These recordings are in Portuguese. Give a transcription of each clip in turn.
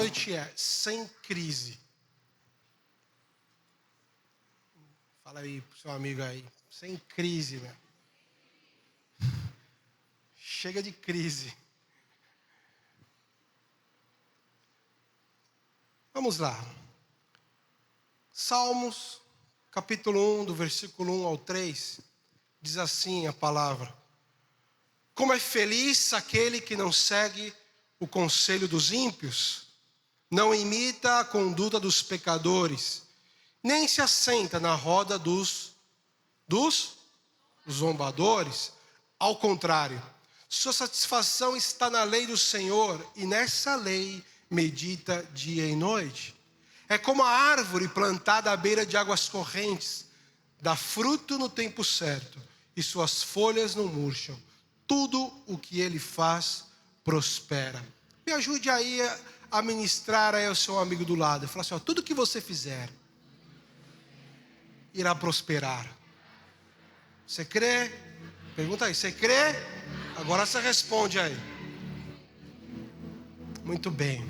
noite é sem crise. Fala aí pro seu amigo aí, sem crise, né? Chega de crise. Vamos lá. Salmos, capítulo 1, do versículo 1 ao 3, diz assim a palavra: como é feliz aquele que não segue o conselho dos ímpios, não imita a conduta dos pecadores, nem se assenta na roda dos zombadores. Ao contrário, sua satisfação está na lei do Senhor, e nessa lei medita dia e noite. É como a árvore plantada à beira de águas correntes, dá fruto no tempo certo, e suas folhas não murcham. Tudo o que ele faz prospera. Me ajude aí a ministrar aí ao seu amigo do lado. Fala assim, ó, tudo que você fizer irá prosperar. Você crê? Pergunta aí, você crê? Agora você responde aí. Muito bem.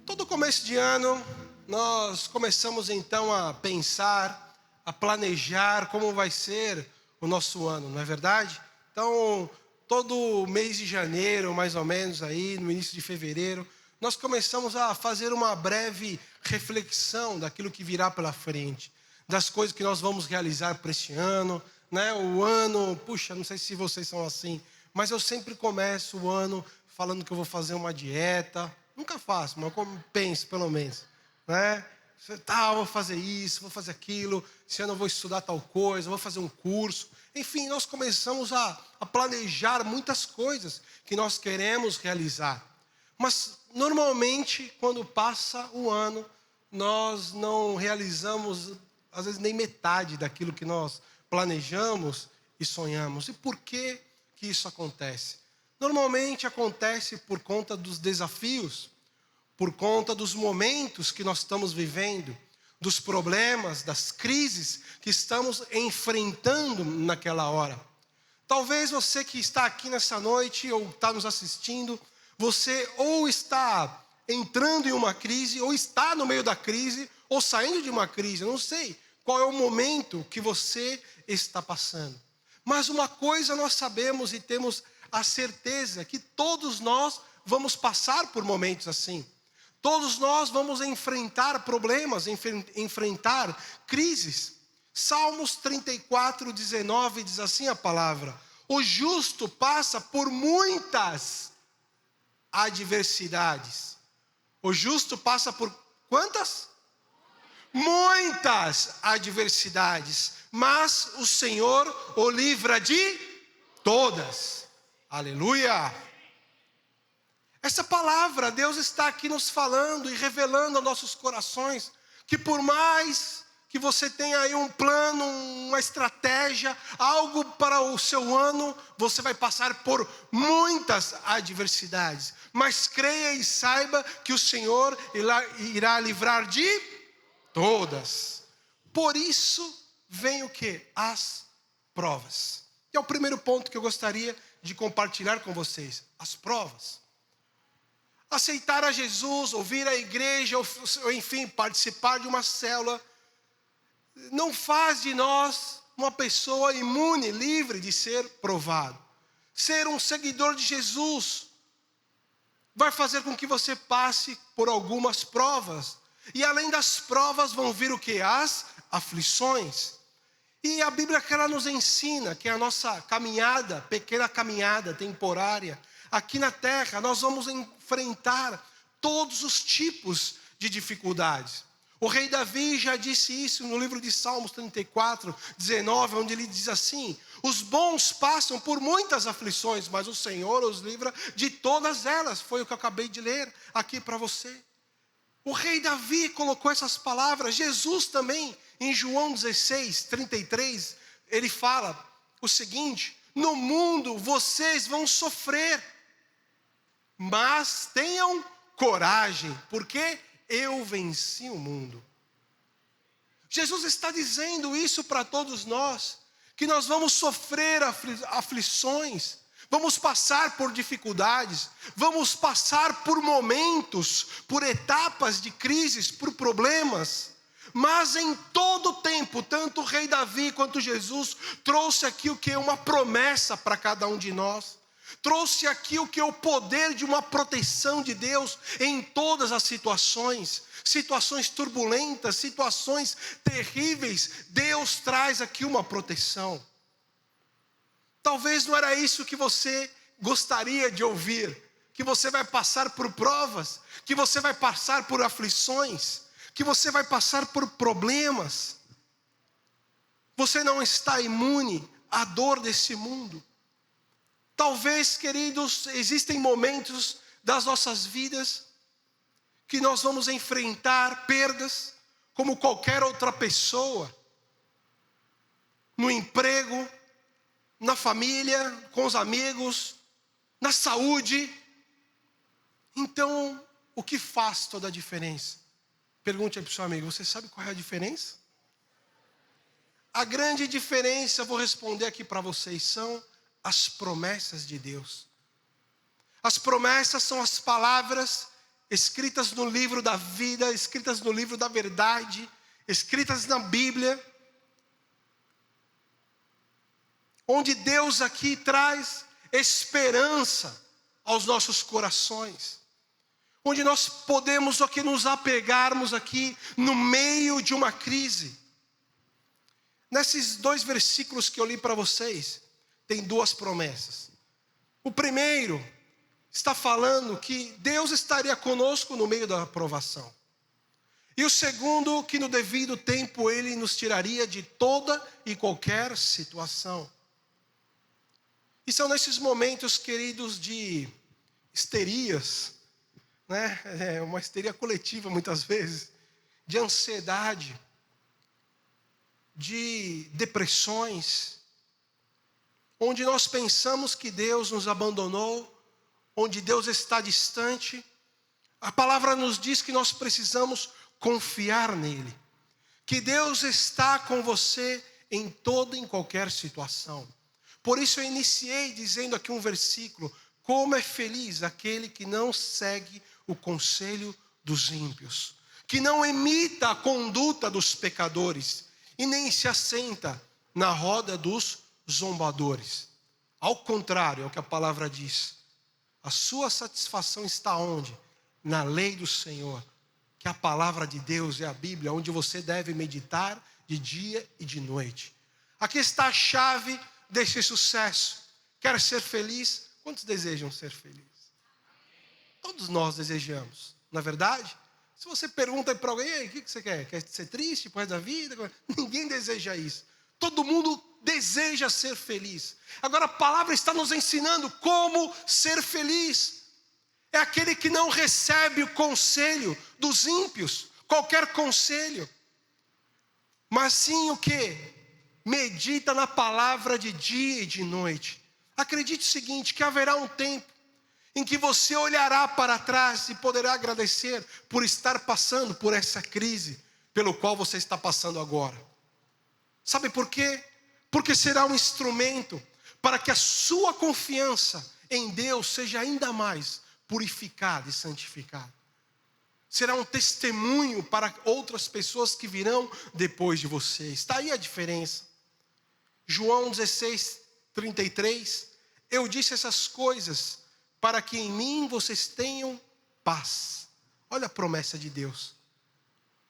Todo começo de ano, nós começamos então a pensar, a planejar como vai ser o nosso ano, não é verdade? Então, todo mês de janeiro, mais ou menos aí, no início de fevereiro, nós começamos a fazer uma breve reflexão daquilo que virá pela frente, das coisas que nós vamos realizar para este ano, né? O ano, puxa, não sei se vocês são assim, mas eu sempre começo o ano falando que eu vou fazer uma dieta. Nunca faço, mas como penso pelo menos, né? Vou fazer isso, vou fazer aquilo, esse ano eu vou estudar tal coisa, vou fazer um curso. Enfim, nós começamos a planejar muitas coisas que nós queremos realizar. Mas, normalmente, quando passa o ano, nós não realizamos, às vezes, nem metade daquilo que nós planejamos e sonhamos. E por que isso acontece? Normalmente acontece por conta dos desafios, por conta dos momentos que nós estamos vivendo, dos problemas, das crises que estamos enfrentando naquela hora. Talvez você que está aqui nessa noite ou está nos assistindo, você ou está entrando em uma crise, ou está no meio da crise, ou saindo de uma crise. Eu não sei qual é o momento que você está passando. Mas uma coisa nós sabemos e temos a certeza que todos nós vamos passar por momentos assim. Todos nós vamos enfrentar problemas, enfrentar crises. Salmos 34, 19 diz assim a palavra: o justo passa por muitas adversidades. O justo passa por quantas? Muitas adversidades. Mas o Senhor o livra de todas. Aleluia! Essa palavra, Deus está aqui nos falando e revelando aos nossos corações que por mais que você tenha aí um plano, uma estratégia, algo para o seu ano, você vai passar por muitas adversidades. Mas creia e saiba que o Senhor irá livrar de todas. Por isso vem o quê? As provas. E é o primeiro ponto que eu gostaria de compartilhar com vocês. As provas. Aceitar a Jesus, ouvir a igreja, ou enfim, participar de uma célula, não faz de nós uma pessoa imune, livre de ser provado. Ser um seguidor de Jesus vai fazer com que você passe por algumas provas. E além das provas vão vir o quê? As aflições. E a Bíblia que ela nos ensina que a nossa caminhada, pequena caminhada temporária, aqui na terra, nós vamos enfrentar todos os tipos de dificuldades. O rei Davi já disse isso no livro de Salmos 34, 19, onde ele diz assim: os bons passam por muitas aflições, mas o Senhor os livra de todas elas. Foi o que eu acabei de ler aqui para você. O rei Davi colocou essas palavras. Jesus também, em João 16, 33, ele fala o seguinte: no mundo vocês vão sofrer, mas tenham coragem, porque eu venci o mundo. Jesus está dizendo isso para todos nós, que nós vamos sofrer aflições, vamos passar por dificuldades, vamos passar por momentos, por etapas de crises, por problemas. Mas em todo tempo, tanto o rei Davi quanto Jesus trouxe aqui o que é uma promessa para cada um de nós. Trouxe aqui o que é o poder de uma proteção de Deus em todas as situações. Situações turbulentas, situações terríveis. Deus traz aqui uma proteção. Talvez não era isso que você gostaria de ouvir. Que você vai passar por provas, que você vai passar por aflições, que você vai passar por problemas. Você não está imune à dor desse mundo. Talvez, queridos, existem momentos das nossas vidas que nós vamos enfrentar perdas, como qualquer outra pessoa, no emprego, na família, com os amigos, na saúde. Então, o que faz toda a diferença? Pergunte aí para o seu amigo, você sabe qual é a diferença? A grande diferença, eu vou responder aqui para vocês, são as promessas de Deus. As promessas são as palavras escritas no livro da vida, escritas no livro da verdade, escritas na Bíblia, onde Deus aqui traz esperança aos nossos corações, onde nós podemos aqui nos apegarmos aqui no meio de uma crise. Nesses 2 versículos que eu li para vocês, tem 2 promessas. O primeiro está falando que Deus estaria conosco no meio da provação. E o segundo, que no devido tempo Ele nos tiraria de toda e qualquer situação. E são nesses momentos, queridos, de histerias, né? É uma histeria coletiva muitas vezes, de ansiedade, de depressões, onde nós pensamos que Deus nos abandonou, onde Deus está distante. A palavra nos diz que nós precisamos confiar nele, que Deus está com você em toda e em qualquer situação. Por isso eu iniciei dizendo aqui um versículo: como é feliz aquele que não segue o conselho dos ímpios, que não imita a conduta dos pecadores e nem se assenta na roda dos zombadores. Ao contrário, é o que a palavra diz. A sua satisfação está onde? Na lei do Senhor, que a palavra de Deus é a Bíblia, onde você deve meditar de dia e de noite. Aqui está a chave desse sucesso. Quer ser feliz? Quantos desejam ser felizes? Todos nós desejamos, não é verdade? Se você pergunta para alguém, o que você quer? Quer ser triste por resto da vida? Ninguém deseja isso. Todo mundo deseja ser feliz. Agora a palavra está nos ensinando como ser feliz. É aquele que não recebe o conselho dos ímpios, qualquer conselho, mas sim o que? Medita na palavra de dia e de noite. Acredite o seguinte, que haverá um tempo em que você olhará para trás e poderá agradecer por estar passando por essa crise pelo qual você está passando agora. Sabe por quê? Porque será um instrumento para que a sua confiança em Deus seja ainda mais purificada e santificada. Será um testemunho para outras pessoas que virão depois de você. Está aí a diferença. João 16:33, eu disse essas coisas para que em mim vocês tenham paz. Olha a promessa de Deus.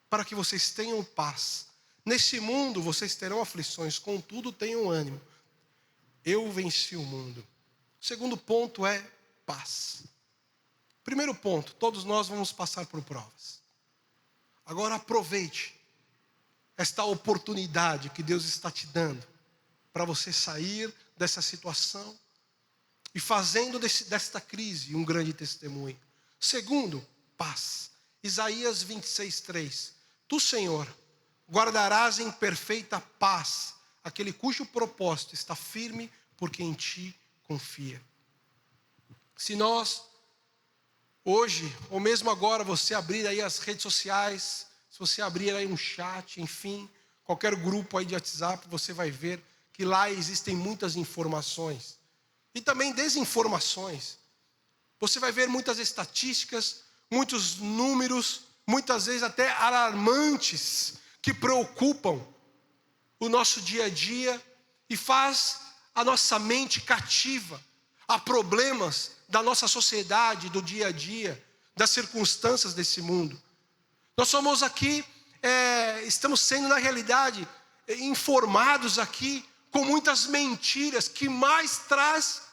Para que vocês tenham paz. Nesse mundo vocês terão aflições, contudo tenham ânimo. Eu venci o mundo. O segundo ponto é paz. Primeiro ponto, todos nós vamos passar por provas. Agora aproveite esta oportunidade que Deus está te dando para você sair dessa situação e fazendo desta crise um grande testemunho. Segundo, paz. Isaías 26:3. Tu, Senhor, guardarás em perfeita paz aquele cujo propósito está firme, porque em ti confia. Se nós, hoje, ou mesmo agora, você abrir aí as redes sociais, se você abrir aí um chat, enfim, qualquer grupo aí de WhatsApp, você vai ver que lá existem muitas informações. e também desinformações. Você vai ver muitas estatísticas, muitos números, muitas vezes até alarmantes, que preocupam o nosso dia a dia e faz a nossa mente cativa a problemas da nossa sociedade, do dia a dia, das circunstâncias desse mundo. Nós somos aqui, estamos sendo na realidade informados aqui com muitas mentiras que mais traz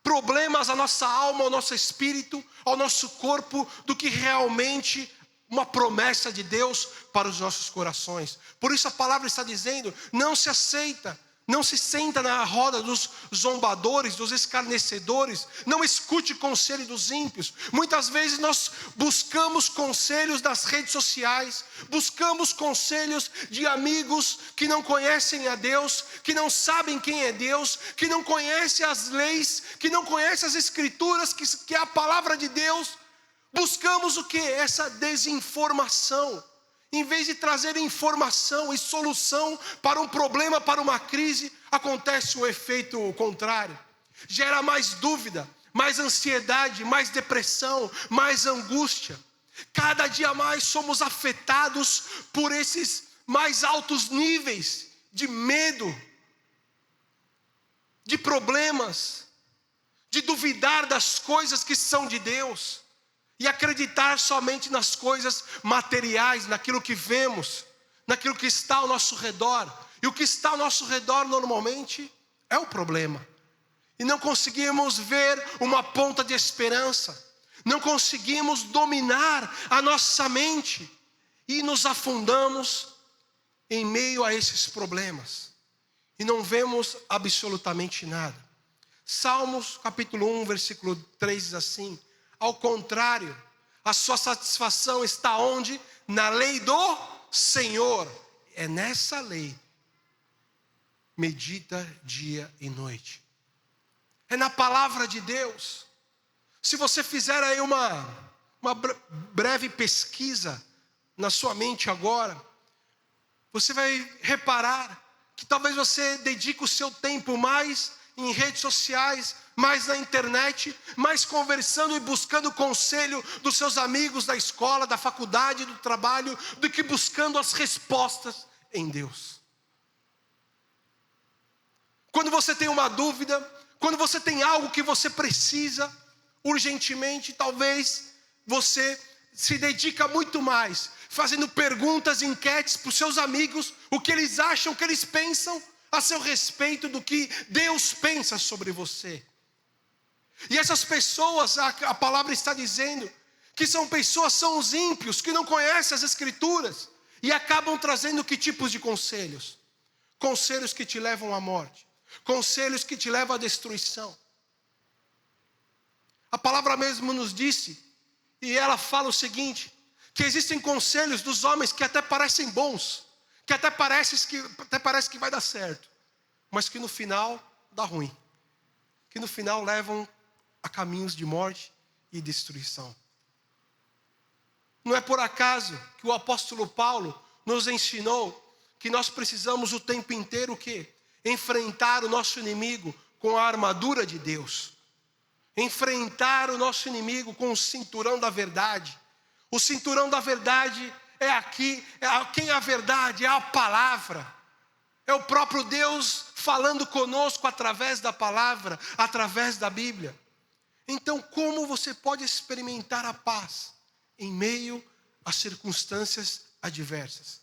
problemas à nossa alma, ao nosso espírito, ao nosso corpo, do que realmente uma promessa de Deus para os nossos corações. Por isso a palavra está dizendo: não se aceita, não se senta na roda dos zombadores, dos escarnecedores, não escute conselho dos ímpios. Muitas vezes nós buscamos conselhos das redes sociais, buscamos conselhos de amigos que não conhecem a Deus, que não sabem quem é Deus, que não conhecem as leis, que não conhecem as escrituras, que é a palavra de Deus. Buscamos o que? Essa desinformação. Em vez de trazer informação e solução para um problema, para uma crise, acontece o efeito contrário. Gera mais dúvida, mais ansiedade, mais depressão, mais angústia. Cada dia mais somos afetados por esses mais altos níveis de medo, de problemas, de duvidar das coisas que são de Deus. E acreditar somente nas coisas materiais, naquilo que vemos, naquilo que está ao nosso redor. E o que está ao nosso redor normalmente é o problema. E não conseguimos ver uma ponta de esperança. Não conseguimos dominar a nossa mente. E nos afundamos em meio a esses problemas. E não vemos absolutamente nada. Salmos capítulo 1, versículo 3 diz assim: ao contrário, a sua satisfação está onde? Na lei do Senhor. É nessa lei, medita dia e noite. É na palavra de Deus. Se você fizer aí uma breve pesquisa na sua mente agora, você vai reparar que talvez você dedique o seu tempo mais em redes sociais, mais na internet, mais conversando e buscando conselho dos seus amigos da escola, da faculdade, do trabalho, do que buscando as respostas em Deus. Quando você tem uma dúvida, quando você tem algo que você precisa urgentemente, talvez você se dedica muito mais, fazendo perguntas, enquetes para os seus amigos, o que eles acham, o que eles pensam a seu respeito do que Deus pensa sobre você. E essas pessoas, a palavra está dizendo que são pessoas, são os ímpios, que não conhecem as escrituras e acabam trazendo que tipos de conselhos? Conselhos que te levam à morte, conselhos que te levam à destruição. A palavra mesmo nos disse, e ela fala o seguinte, que existem conselhos dos homens que até parecem bons, que até parece que vai dar certo, mas que no final dá ruim, que no final levam a caminhos de morte e destruição. Não é por acaso que o apóstolo Paulo nos ensinou que nós precisamos o tempo inteiro o quê? Enfrentar o nosso inimigo com a armadura de Deus. Enfrentar o nosso inimigo com o cinturão da verdade. O cinturão da verdade é aqui, quem é a verdade? É a palavra. É o próprio Deus falando conosco através da palavra, através da Bíblia. Então, como você pode experimentar a paz em meio às circunstâncias adversas?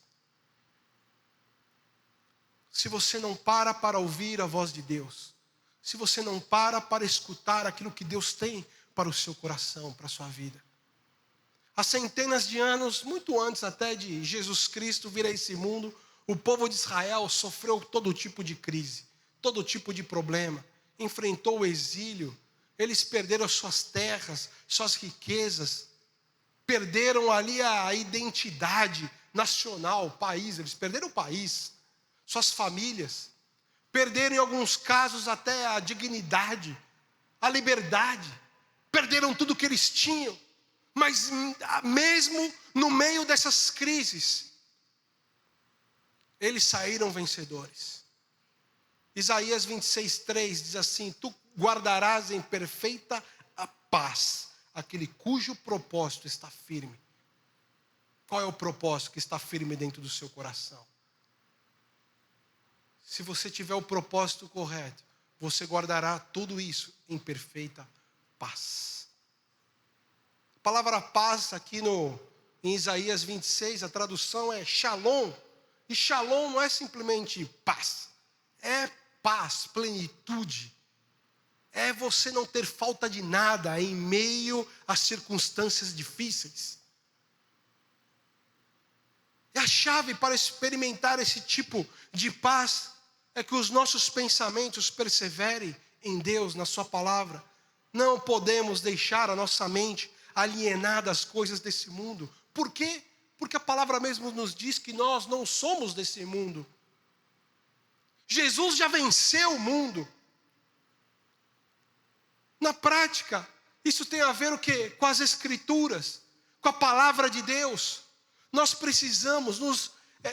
Se você não para ouvir a voz de Deus, se você não para escutar aquilo que Deus tem para o seu coração, para a sua vida. Há centenas de anos, muito antes até de Jesus Cristo vir a esse mundo, o povo de Israel sofreu todo tipo de crise, todo tipo de problema, enfrentou o exílio, eles perderam as suas terras, suas riquezas, perderam ali a identidade nacional, o país, eles perderam o país, suas famílias, perderam em alguns casos até a dignidade, a liberdade, perderam tudo que eles tinham. Mas mesmo no meio dessas crises, eles saíram vencedores. Isaías 26:3 diz assim: guardarás em perfeita paz aquele cujo propósito está firme. Qual é o propósito que está firme dentro do seu coração? Se você tiver o propósito correto, você guardará tudo isso em perfeita paz. A palavra paz aqui em Isaías 26, a tradução é shalom. E shalom não é simplesmente paz. É paz, plenitude. É você não ter falta de nada em meio às circunstâncias difíceis. E a chave para experimentar esse tipo de paz é que os nossos pensamentos perseverem em Deus, na sua palavra. Não podemos deixar a nossa mente alienada às coisas desse mundo. Por quê? Porque a palavra mesmo nos diz que nós não somos desse mundo. Jesus já venceu o mundo. Na prática, isso tem a ver o quê? Com as Escrituras, com a palavra de Deus. Nós precisamos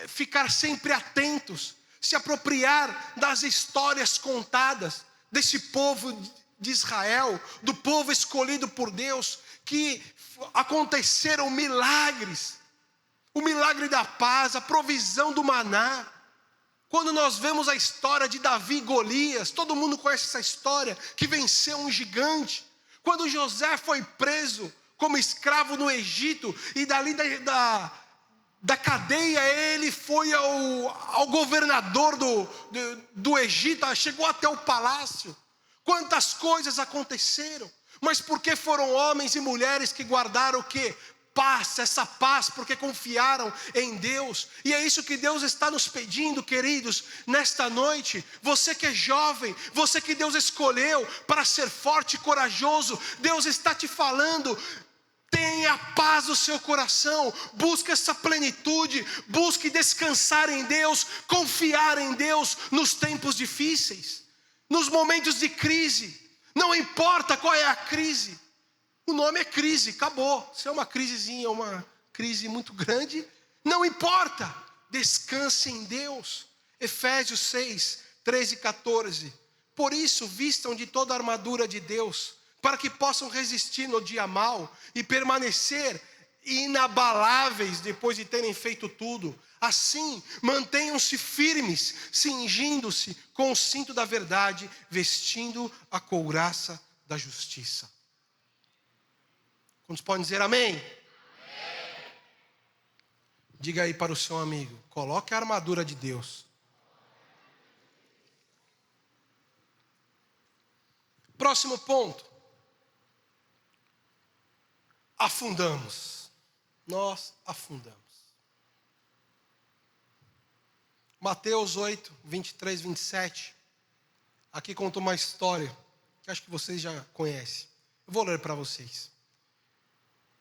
ficar sempre atentos, se apropriar das histórias contadas desse povo de Israel, do povo escolhido por Deus, que aconteceram milagres, o milagre da paz, a provisão do maná. Quando nós vemos a história de Davi e Golias, todo mundo conhece essa história, que venceu um gigante. Quando José foi preso como escravo no Egito, e dali da cadeia ele foi ao governador do Egito, chegou até o palácio. Quantas coisas aconteceram, mas porque foram homens e mulheres que guardaram o quê? Paz, essa paz, porque confiaram em Deus. E é isso que Deus está nos pedindo, queridos, nesta noite. Você que é jovem, você que Deus escolheu para ser forte e corajoso, Deus está te falando: tenha paz no seu coração, busque essa plenitude, busque descansar em Deus, confiar em Deus nos tempos difíceis, nos momentos de crise. Não importa qual é a crise, o nome é crise, acabou. Se é uma crisezinha, uma crise muito grande, não importa, descanse em Deus. Efésios 6, 13 e 14. Por isso, vistam de toda a armadura de Deus, para que possam resistir no dia mau e permanecer inabaláveis depois de terem feito tudo. Assim, mantenham-se firmes, cingindo-se com o cinto da verdade, vestindo a couraça da justiça. Quantos podem dizer amém? Amém? Diga aí para o seu amigo: coloque a armadura de Deus. Próximo ponto. Afundamos. Nós afundamos. Mateus 8, 23, 27. Aqui conta uma história que acho que vocês já conhecem. Eu vou ler para vocês.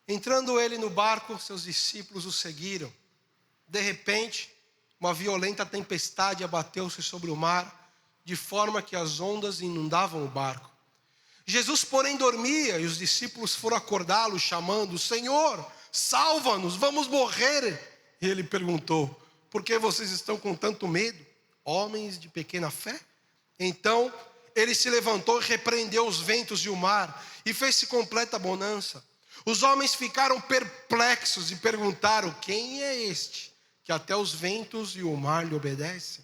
Entrando ele no barco, seus discípulos o seguiram. De repente, uma violenta tempestade abateu-se sobre o mar, de forma que as ondas inundavam o barco. Jesus, porém, dormia, e os discípulos foram acordá-lo, chamando: Senhor, salva-nos, vamos morrer. E ele perguntou: por que vocês estão com tanto medo, homens de pequena fé? Então, ele se levantou e repreendeu os ventos e o mar, e fez-se completa bonança. Os homens ficaram perplexos e perguntaram: quem é este, que até os ventos e o mar lhe obedecem?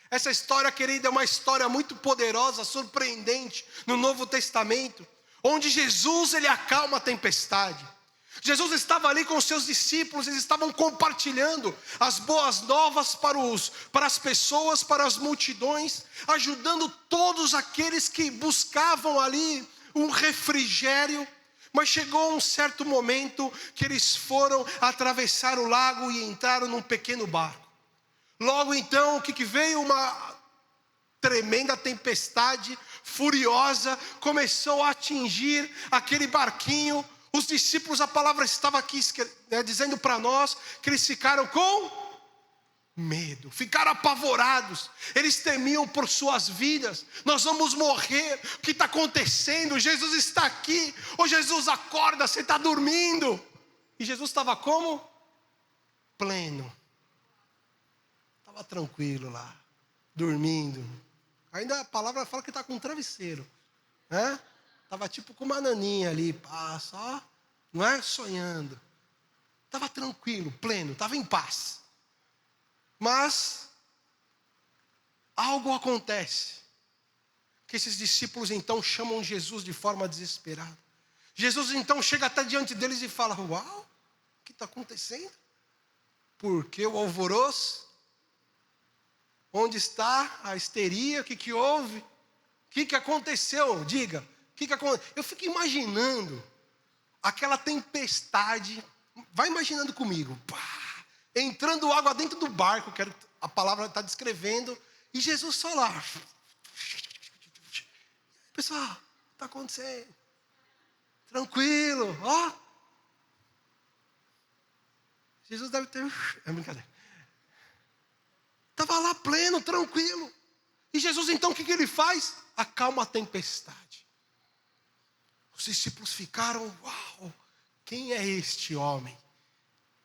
Essa história, querida, é uma história muito poderosa, surpreendente, no Novo Testamento, onde Jesus, ele acalma a tempestade. Jesus estava ali com os seus discípulos, eles estavam compartilhando as boas novas para as pessoas, para as multidões, ajudando todos aqueles que buscavam ali um refrigério. Mas chegou um certo momento que eles foram atravessar o lago e entraram num pequeno barco. Logo então, o que veio? Uma tremenda tempestade furiosa começou a atingir aquele barquinho. Os discípulos, a palavra estava aqui dizendo para nós que eles ficaram com medo, ficaram apavorados, eles temiam por suas vidas. Nós vamos morrer, o que está acontecendo? Jesus está aqui. Ô Jesus, acorda, você está dormindo. E Jesus estava como? Pleno, estava tranquilo lá, dormindo. Ainda a palavra fala que está com um travesseiro, né? Estava tipo com uma naninha ali, só, não é? Sonhando. Estava tranquilo, pleno, estava em paz. Mas algo acontece, que esses discípulos então chamam Jesus de forma desesperada. Jesus então chega até diante deles e fala: uau, o que está acontecendo? Por que o alvoroço? Onde está a histeria? O que houve? O que aconteceu? Diga, o que aconteceu? Eu fico imaginando aquela tempestade, vai imaginando comigo, entrando água dentro do barco, que a palavra está descrevendo, e Jesus só lá. Pessoal, está acontecendo? Tranquilo, ó. Jesus deve ter... É brincadeira. Estava lá pleno, tranquilo. E Jesus então o que ele faz? Acalma a tempestade. Os discípulos ficaram: uau, quem é este homem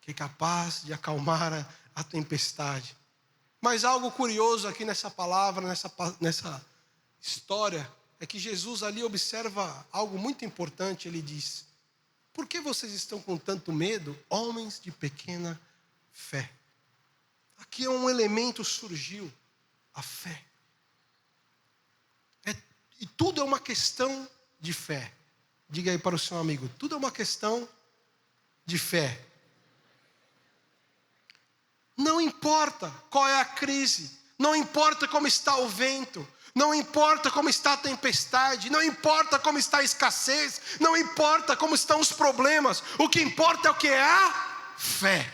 que é capaz de acalmar a tempestade? Mas algo curioso aqui nessa palavra, nessa história, é que Jesus ali observa algo muito importante. Ele diz: por que vocês estão com tanto medo, homens de pequena fé? Aqui um elemento surgiu, a fé. E tudo é uma questão de fé. Diga aí para o seu amigo: tudo é uma questão de fé. Não importa qual é a crise, não importa como está o vento, não importa como está a tempestade, não importa como está a escassez, não importa como estão os problemas, o que importa é o que é a fé.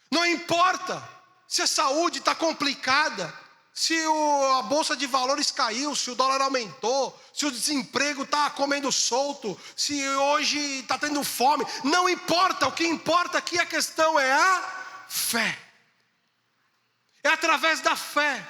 Não importa se a saúde está complicada, se a bolsa de valores caiu, se o dólar aumentou, se o desemprego está comendo solto, se hoje está tendo fome, não importa, o que importa aqui a questão é a fé. É através da fé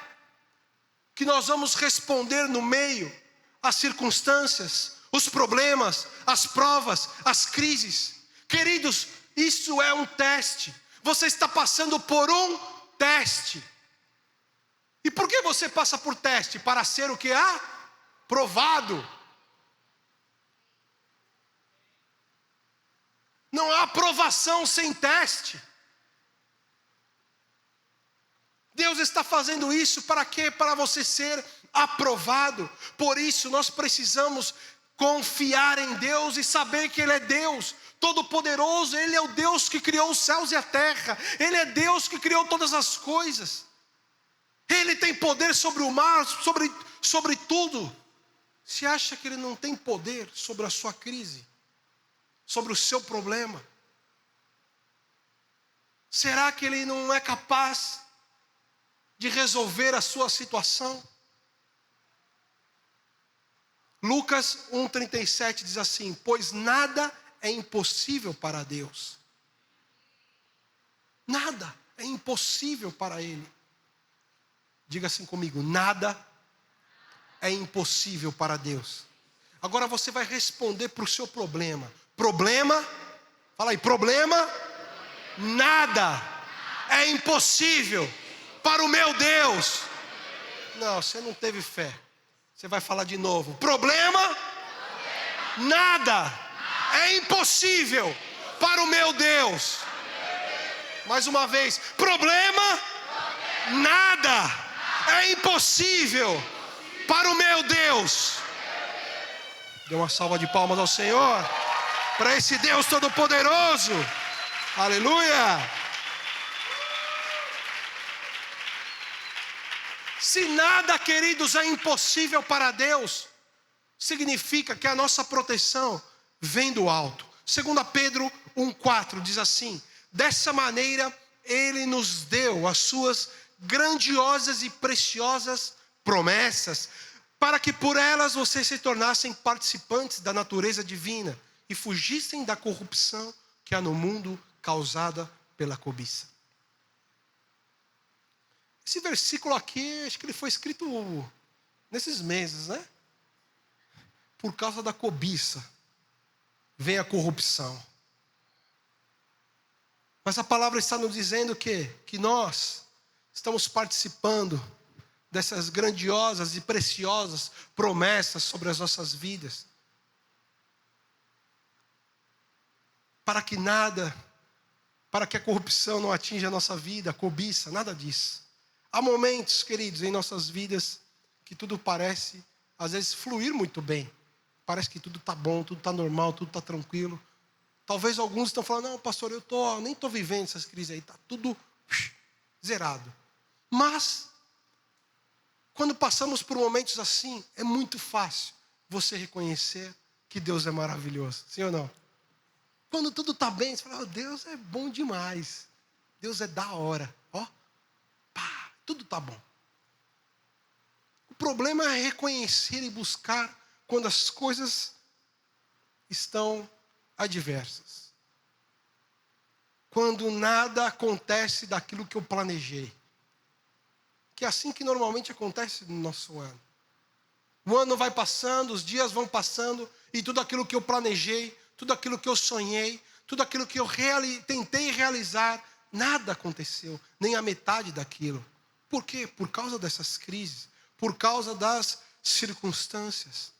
que nós vamos responder no meio às circunstâncias, os problemas, as provas, as crises. Queridos, isso é um teste. Você está passando por um teste. E por que você passa por teste? Para ser o que há? Provado. Não há aprovação sem teste. Deus está fazendo isso para quê? Para você ser aprovado. Por isso nós precisamos confiar em Deus e saber que Ele é Deus Todo-Poderoso. Ele é o Deus que criou os céus e a terra. Ele é Deus que criou todas as coisas. Ele tem poder sobre o mar, sobre tudo. Você acha que Ele não tem poder sobre a sua crise? Sobre o seu problema? Será que Ele não é capaz de resolver a sua situação? Lucas 1,37 diz assim: pois nada é impossível para Deus. Nada é impossível para Ele. Diga assim comigo: nada é impossível para Deus. Agora você vai responder para o seu problema. Problema, fala aí, problema, nada é impossível para o meu Deus. Não, você não teve fé. Você vai falar de novo. Problema, nada é impossível para o meu Deus. Mais uma vez. Problema, nada é impossível para o meu Deus. Dê uma salva de palmas ao Senhor, para esse Deus Todo-Poderoso. Aleluia. Se nada, queridos, é impossível para Deus, significa que a nossa proteção vem do alto. 2 Pedro 1,4 diz assim: dessa maneira Ele nos deu as suas grandiosas e preciosas promessas, para que por elas vocês se tornassem participantes da natureza divina e fugissem da corrupção que há no mundo causada pela cobiça. Esse versículo aqui, acho que ele foi escrito nesses meses, né? Por causa da cobiça vem a corrupção. Mas a palavra está nos dizendo que nós estamos participando dessas grandiosas e preciosas promessas sobre as nossas vidas. Para que a corrupção não atinja a nossa vida, a cobiça, nada disso. Há momentos, queridos, em nossas vidas que tudo parece, às vezes, fluir muito bem. Parece que tudo está bom, tudo está normal, tudo está tranquilo. Talvez alguns estão falando, não, pastor, nem estou vivendo essas crises aí, está tudo zerado. Mas, quando passamos por momentos assim, é muito fácil você reconhecer que Deus é maravilhoso. Sim ou não? Quando tudo está bem, você fala, Deus é bom demais. Deus é da hora. Tudo está bom. O problema é reconhecer e buscar quando as coisas estão adversas. Quando nada acontece daquilo que eu planejei. Que é assim que normalmente acontece no nosso ano. O ano vai passando, os dias vão passando, e tudo aquilo que eu planejei, tudo aquilo que eu sonhei, tudo aquilo que eu tentei realizar, nada aconteceu, nem a metade daquilo. Por quê? Por causa dessas crises, por causa das circunstâncias.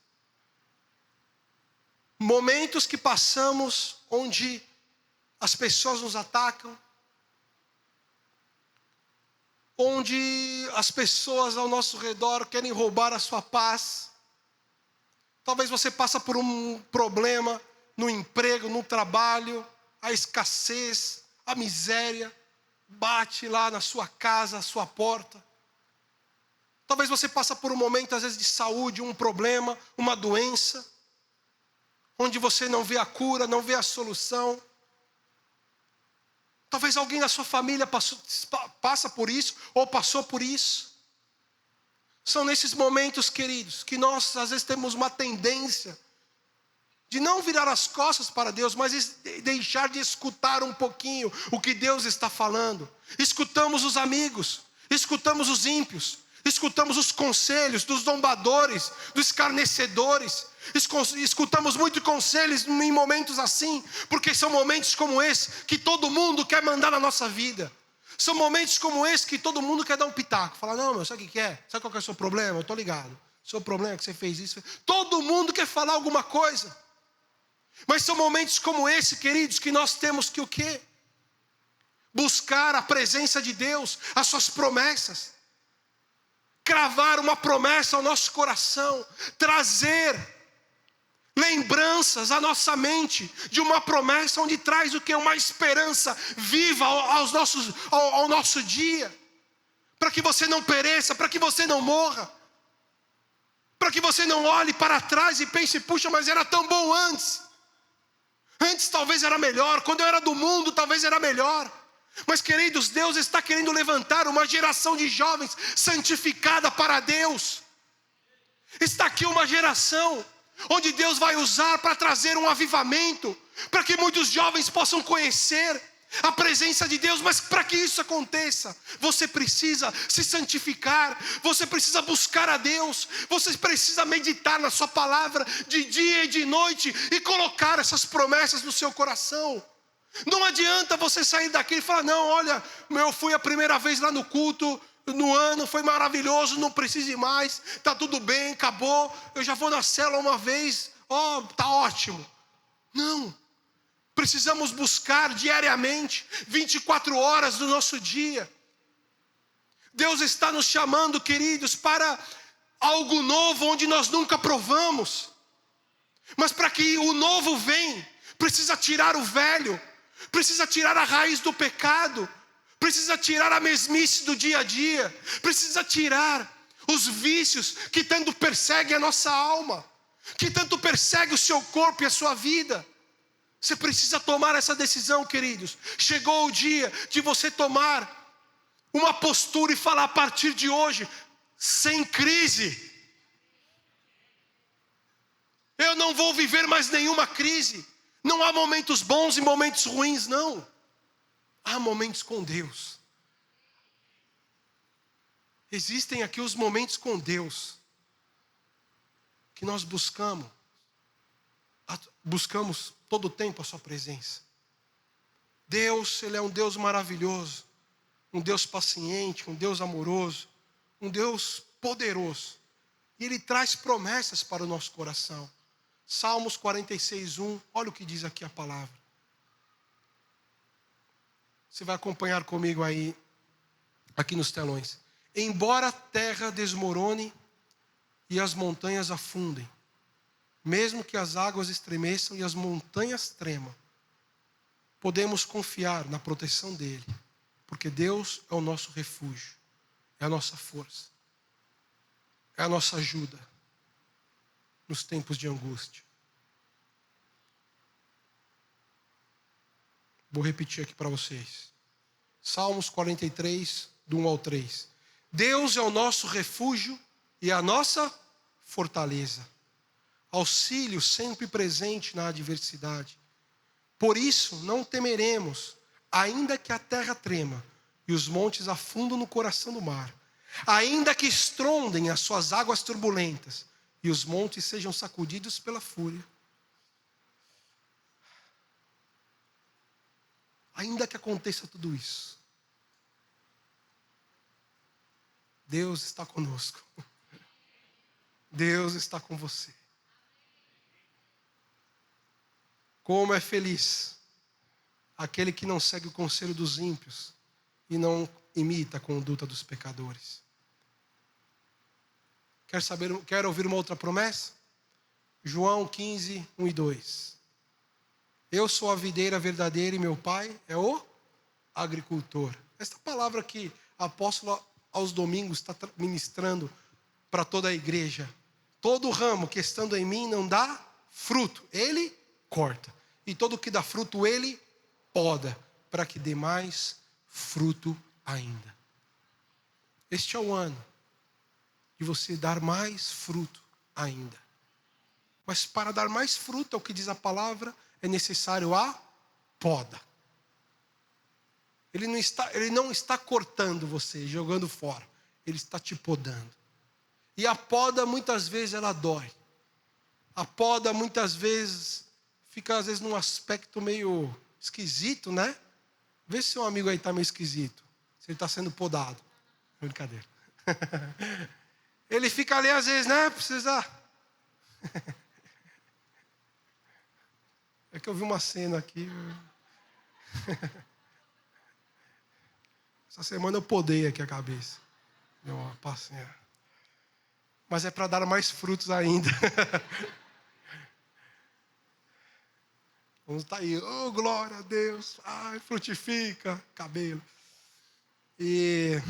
Momentos que passamos onde as pessoas nos atacam, onde as pessoas ao nosso redor querem roubar a sua paz. Talvez você passe por um problema no emprego, no trabalho, a escassez, a miséria, bate lá na sua casa, à sua porta. Talvez você passe por um momento, às vezes, de saúde, um problema, uma doença, onde você não vê a cura, não vê a solução. Talvez alguém da sua família passa por isso, ou passou por isso. São nesses momentos, queridos, que nós, às vezes, temos uma tendência de não virar as costas para Deus, mas deixar de escutar um pouquinho o que Deus está falando. Escutamos os amigos, escutamos os ímpios, escutamos os conselhos dos zombadores, dos escarnecedores. Escutamos muito conselhos em momentos assim, porque são momentos como esse que todo mundo quer mandar na nossa vida. São momentos como esse que todo mundo quer dar um pitaco. Fala, não, sabe o que é? Sabe qual que é o seu problema? Eu estou ligado. O seu problema é que você fez isso. Todo mundo quer falar alguma coisa. Mas são momentos como esse, queridos, que nós temos que o quê? Buscar a presença de Deus, as suas promessas. Cravar uma promessa ao nosso coração. Trazer lembranças à nossa mente de uma promessa onde traz o que? Uma esperança viva ao nosso dia. Para que você não pereça, para que você não morra. Para que você não olhe para trás e pense, puxa, mas era tão bom antes. Antes talvez era melhor, quando eu era do mundo talvez era melhor. Mas queridos, Deus está querendo levantar uma geração de jovens santificada para Deus. Está aqui uma geração onde Deus vai usar para trazer um avivamento, para que muitos jovens possam conhecer a presença de Deus. Mas para que isso aconteça, você precisa se santificar, você precisa buscar a Deus, você precisa meditar na sua palavra de dia e de noite e colocar essas promessas no seu coração. Não adianta você sair daqui e falar, não, olha, eu fui a primeira vez lá no culto, no ano, foi maravilhoso, não preciso ir mais, está tudo bem, acabou, eu já vou na célula uma vez, está ótimo. Não, precisamos buscar diariamente, 24 horas do nosso dia. Deus está nos chamando, queridos, para algo novo, onde nós nunca provamos. Mas para que o novo venha, precisa tirar o velho, precisa tirar a raiz do pecado, precisa tirar a mesmice do dia a dia, precisa tirar os vícios que tanto perseguem a nossa alma, que tanto perseguem o seu corpo e a sua vida. Você precisa tomar essa decisão, queridos. Chegou o dia de você tomar uma postura e falar, a partir de hoje, sem crise. Eu não vou viver mais nenhuma crise. Não há momentos bons e momentos ruins, não. Há momentos com Deus. Existem aqui os momentos com Deus, que nós buscamos todo o tempo a sua presença. Deus, Ele é um Deus maravilhoso, um Deus paciente, um Deus amoroso, um Deus poderoso. E Ele traz promessas para o nosso coração. Salmos 46:1, olha o que diz aqui a palavra. Você vai acompanhar comigo aí, aqui nos telões. Embora a terra desmorone e as montanhas afundem, mesmo que as águas estremeçam e as montanhas tremam, podemos confiar na proteção dEle, porque Deus é o nosso refúgio, é a nossa força, é a nossa ajuda nos tempos de angústia. Vou repetir aqui para vocês. Salmos 43, do 1 ao 3. Deus é o nosso refúgio e a nossa fortaleza, auxílio sempre presente na adversidade. Por isso não temeremos, ainda que a terra trema e os montes afundam no coração do mar, ainda que estrondem as suas águas turbulentas e os montes sejam sacudidos pela fúria. Ainda que aconteça tudo isso, Deus está conosco. Deus está com você. Como é feliz aquele que não segue o conselho dos ímpios e não imita a conduta dos pecadores. Quer ouvir uma outra promessa? João 15, 1 e 2. Eu sou a videira verdadeira e meu pai é o agricultor. Esta palavra que a apóstola aos domingos está ministrando para toda a igreja. Todo ramo que estando em mim não dá fruto, ele corta. E todo que dá fruto, ele poda, para que dê mais fruto ainda. Este é o ano de você dar mais fruto ainda. Mas para dar mais fruto, é o que diz a palavra, é necessário a poda. Ele não está cortando você, jogando fora. Ele está te podando. E a poda muitas vezes ela dói. A poda muitas vezes fica às vezes num aspecto meio esquisito, né? Vê se seu amigo aí está meio esquisito. Se ele está sendo podado. Brincadeira. Ele fica ali às vezes, né? Precisa... É que eu vi uma cena aqui. Essa semana eu podei aqui a cabeça. Deu uma passinha. Mas é para dar mais frutos ainda. Vamos estar aí. Oh, glória a Deus. Ai, frutifica. Cabelo. E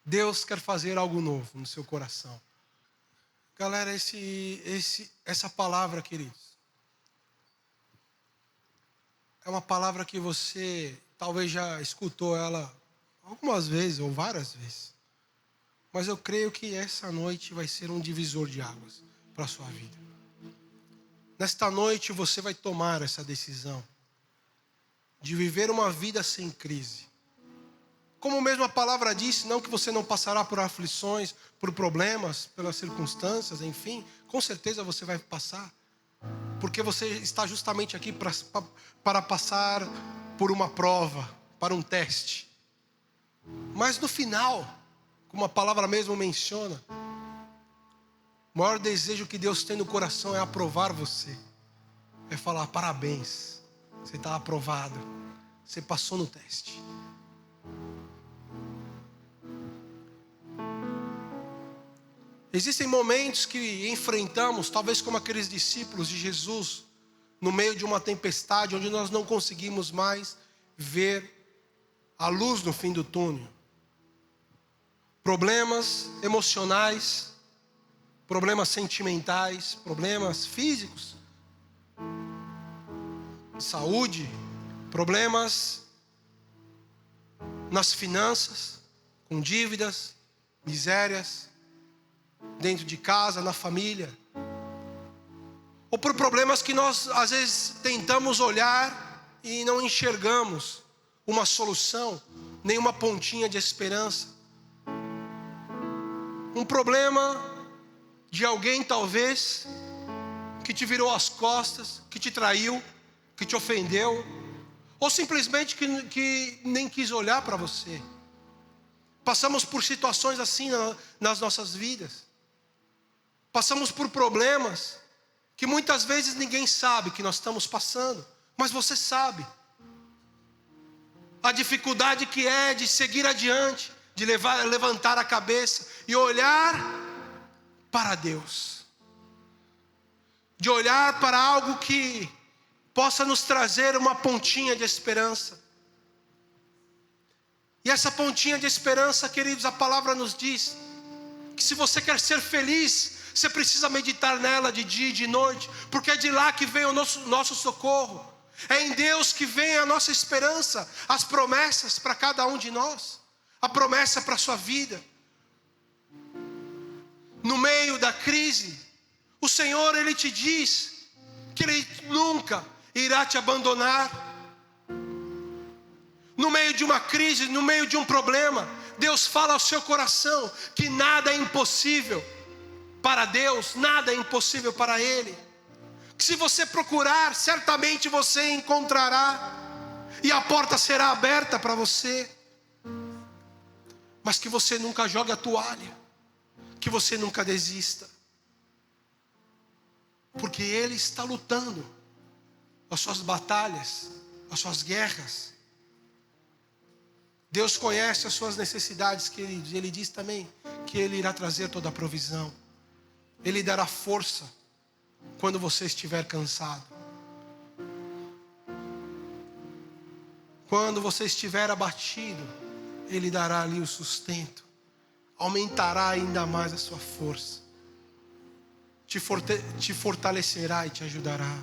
Deus quer fazer algo novo no seu coração. Galera, essa palavra, queridos, é uma palavra que você talvez já escutou ela algumas vezes ou várias vezes. Mas eu creio que essa noite vai ser um divisor de águas para a sua vida. Nesta noite você vai tomar essa decisão de viver uma vida sem crise. Como mesmo a palavra disse, não que você não passará por aflições, por problemas, pelas circunstâncias, enfim, com certeza você vai passar. Porque você está justamente aqui para passar por uma prova, para um teste. Mas no final, como a palavra mesmo menciona, o maior desejo que Deus tem no coração é aprovar você. É falar, parabéns, você está aprovado, você passou no teste. Existem momentos que enfrentamos, talvez como aqueles discípulos de Jesus, no meio de uma tempestade, onde nós não conseguimos mais ver a luz no fim do túnel. Problemas emocionais, problemas sentimentais, problemas físicos, saúde, problemas nas finanças, com dívidas, misérias, dentro de casa, na família, ou por problemas que nós às vezes tentamos olhar e não enxergamos uma solução, nem uma pontinha de esperança. Um problema de alguém talvez que te virou as costas, que te traiu, que te ofendeu, ou simplesmente que nem quis olhar para você. Passamos por situações assim nas nossas vidas. Passamos por problemas que muitas vezes ninguém sabe que nós estamos passando, mas você sabe. A dificuldade que é de seguir adiante, de levantar a cabeça e olhar para Deus. De olhar para algo que possa nos trazer uma pontinha de esperança. E essa pontinha de esperança, queridos, a palavra nos diz que se você quer ser feliz, você precisa meditar nela de dia e de noite, porque é de lá que vem o nosso socorro. É em Deus que vem a nossa esperança, as promessas para cada um de nós, a promessa para a sua vida. No meio da crise, o Senhor, Ele te diz que Ele nunca irá te abandonar. No meio de uma crise, no meio de um problema, Deus fala ao seu coração que nada é impossível para Deus, nada é impossível para Ele. Que se você procurar, certamente você encontrará, e a porta será aberta para você. Mas que você nunca jogue a toalha, que você nunca desista, porque Ele está lutando as suas batalhas, as suas guerras. Deus conhece as suas necessidades, queridos. Ele diz também que Ele irá trazer toda a provisão. Ele dará força quando você estiver cansado. Quando você estiver abatido, Ele dará ali o sustento. Aumentará ainda mais a sua força. Te fortalecerá e te ajudará.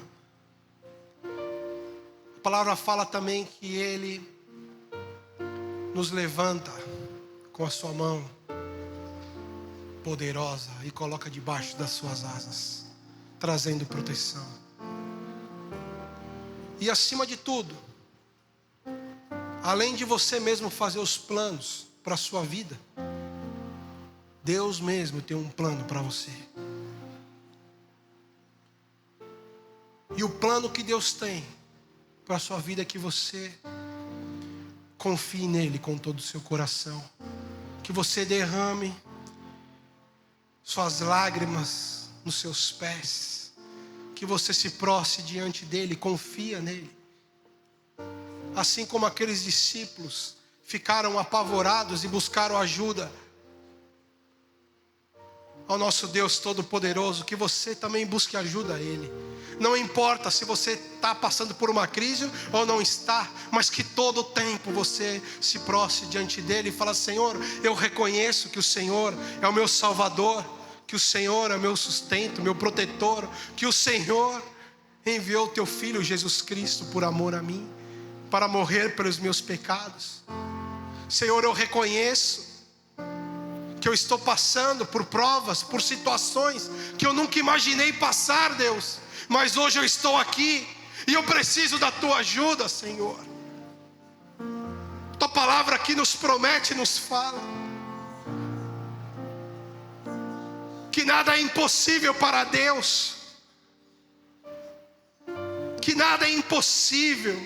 A palavra fala também que Ele nos levanta com a sua mão poderosa e coloca debaixo das suas asas, trazendo proteção. E acima de tudo, além de você mesmo fazer os planos para a sua vida, Deus mesmo tem um plano para você. E o plano que Deus tem para a sua vida é que você confie nele com todo o seu coração, que você derrame suas lágrimas nos seus pés, que você se prostre diante dele, confia nele. Assim como aqueles discípulos ficaram apavorados e buscaram ajuda ao nosso Deus Todo-Poderoso, que você também busque ajuda a Ele. Não importa se você está passando por uma crise ou não está, mas que todo o tempo você se prostre diante dEle e fala: Senhor, eu reconheço que o Senhor é o meu Salvador, que o Senhor é o meu sustento, meu protetor, que o Senhor enviou o Teu Filho Jesus Cristo por amor a mim, para morrer pelos meus pecados. Senhor, eu reconheço que eu estou passando por provas, por situações que eu nunca imaginei passar, Deus. Mas hoje eu estou aqui e eu preciso da Tua ajuda, Senhor. Tua palavra aqui nos promete, nos fala que nada é impossível para Deus, que nada é impossível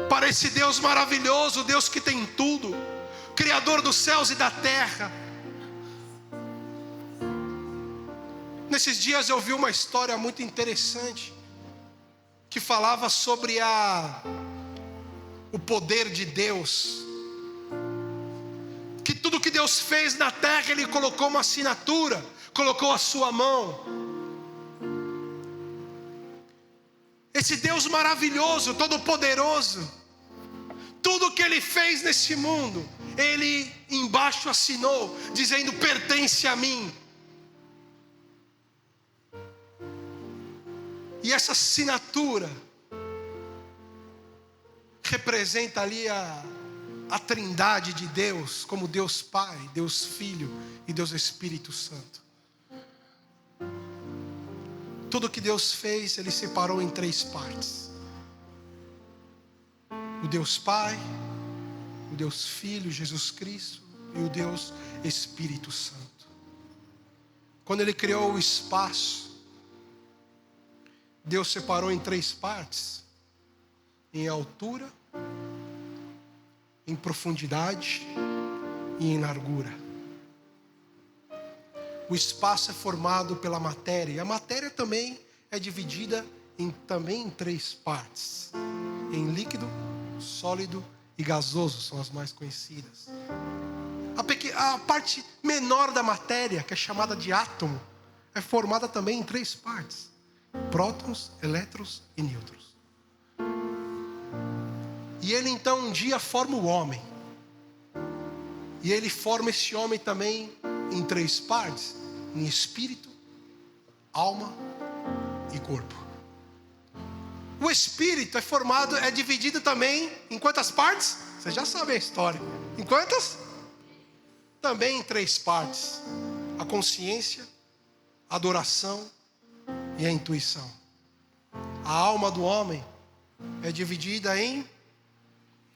para esse Deus maravilhoso, Deus que tem tudo, Criador dos céus e da terra. Nesses dias eu vi uma história muito interessante, que falava sobre o poder de Deus, que tudo que Deus fez na terra, Ele colocou uma assinatura, colocou a sua mão. Esse Deus maravilhoso, todo-poderoso, tudo que Ele fez nesse mundo, Ele embaixo assinou, dizendo: pertence a mim. E essa assinatura representa ali a trindade de Deus, como Deus Pai, Deus Filho e Deus Espírito Santo. Tudo que Deus fez, Ele separou em 3 partes: o Deus Pai, o Deus Filho, Jesus Cristo, e o Deus Espírito Santo. Quando Ele criou o espaço, Deus separou em 3 partes: em altura, em profundidade e em largura. O espaço é formado pela matéria. E a matéria também é dividida em 3 partes. Em líquido, sólido e gasoso, são as mais conhecidas. A parte menor da matéria, que é chamada de átomo, é formada também em 3 partes: prótons, elétrons e nêutrons. E ele então um dia forma o homem. E ele forma esse homem também em 3 partes: em espírito, alma e corpo. O espírito é dividido também em quantas partes? Vocês já sabem a história. Em quantas? Também em 3 partes: a consciência, a adoração e a intuição. A alma do homem é dividida em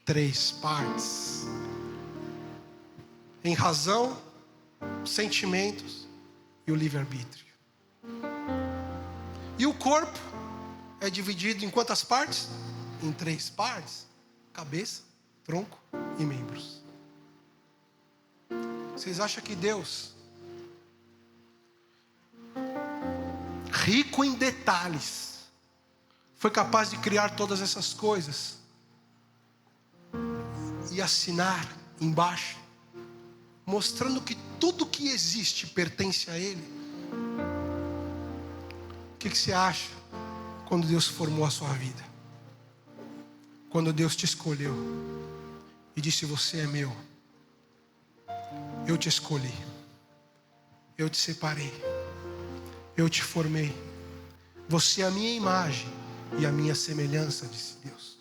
3 partes: em razão, sentimentos e o livre-arbítrio. E o corpo é dividido em quantas partes? Em 3 partes: cabeça, tronco e membros. Vocês acham que Deus, rico em detalhes, foi capaz de criar todas essas coisas e assinar embaixo, mostrando que tudo que existe pertence a Ele? O que você acha quando Deus formou a sua vida? Quando Deus te escolheu e disse: você é meu, eu te escolhi, eu te separei, eu te formei, você é a minha imagem e a minha semelhança, disse Deus.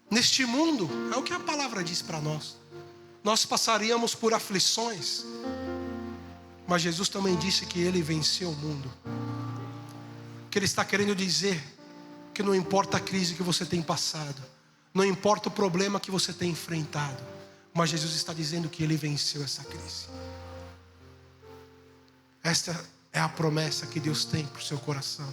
Neste mundo, é o que a palavra diz para nós, nós passaríamos por aflições, mas Jesus também disse que Ele venceu o mundo. O que Ele está querendo dizer, que não importa a crise que você tem passado, não importa o problema que você tem enfrentado, mas Jesus está dizendo que Ele venceu essa crise. Esta é a promessa que Deus tem para o seu coração.